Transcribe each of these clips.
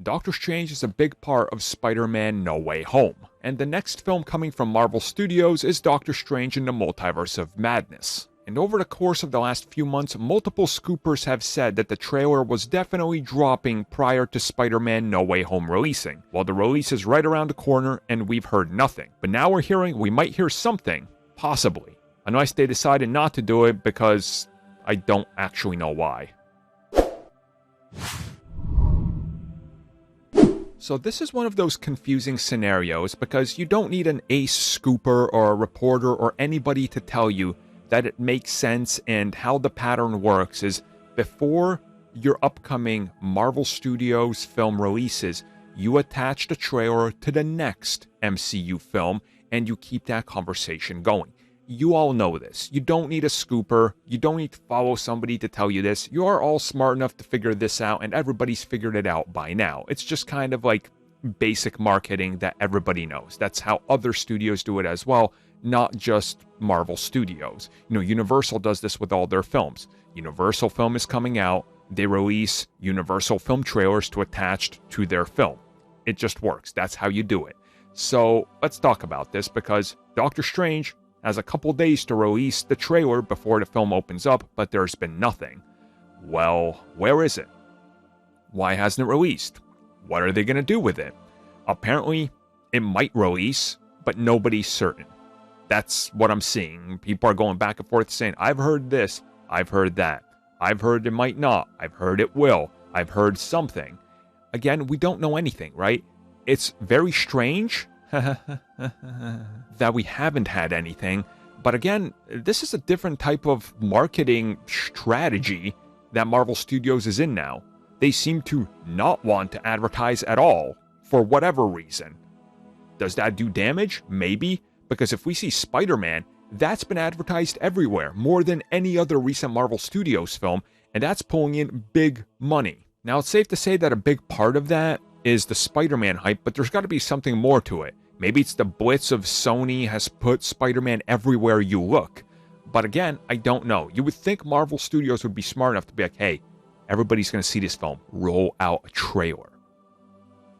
Doctor Strange is a big part of Spider-Man No Way Home, and the next film coming from Marvel Studios is Doctor Strange in the Multiverse of Madness. And over the course of the last few months, multiple scoopers have said that the trailer was definitely dropping prior to Spider-Man No Way Home releasing. Well, the release is right around the corner and we've heard nothing. But now we're hearing we might hear something, possibly. Unless they decided not to do it because I don't actually know why. So this is one of those confusing scenarios because you don't need an ace scooper or a reporter or anybody to tell you that it makes sense, and how the pattern works is before your upcoming Marvel Studios film releases, you attach the trailer to the next MCU film and you keep that conversation going. You all know this. You don't need a scooper. You don't need to follow somebody to tell you this. You are all smart enough to figure this out, and everybody's figured it out by now. It's just kind of like basic marketing that everybody knows. That's how other studios do it as well, not just Marvel Studios. You know, Universal does this with all their films. Universal film is coming out. They release Universal film trailers to attach to their film. It just works. That's how you do it. So let's talk about this because Doctor Strange has a couple days to release the trailer before the film opens up, but there's been nothing. Well, where is it? Why hasn't it released? What are they going to do with it? Apparently, it might release, but nobody's certain. That's what I'm seeing. People are going back and forth saying, I've heard this, I've heard that. I've heard it might not, I've heard it will, I've heard something. Again, we don't know anything, right? It's very strange that we haven't had anything. But again, this is a different type of marketing strategy that Marvel Studios is in now. They seem to not want to advertise at all, for whatever reason. Does that do damage? Maybe. Because if we see Spider-Man, that's been advertised everywhere, more than any other recent Marvel Studios film, and that's pulling in big money. Now, it's safe to say that a big part of that is the Spider-Man hype, but there's got to be something more to it. Maybe it's the blitz of Sony has put Spider-Man everywhere you look. But again, I don't know. You would think Marvel Studios would be smart enough to be like, hey, everybody's going to see this film. Roll out a trailer.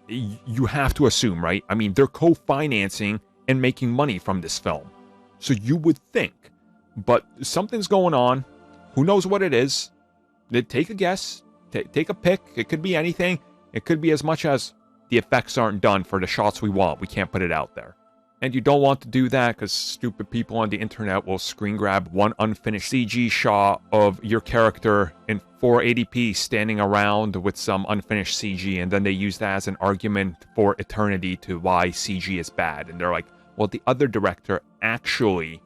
You have to assume, right? I mean, they're co-financing and making money from this film. So you would think. But something's going on. Who knows what it is? Take a guess. Take a pick. It could be anything. It could be as much as the effects aren't done for the shots we want. We can't put it out there. And you don't want to do that because stupid people on the internet will screen grab one unfinished CG shot of your character in 480p standing around with some unfinished CG, and then they use that as an argument for eternity to why CG is bad. And they're like, well, the other director actually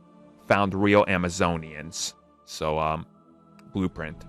found real Amazonians. So, Blueprint.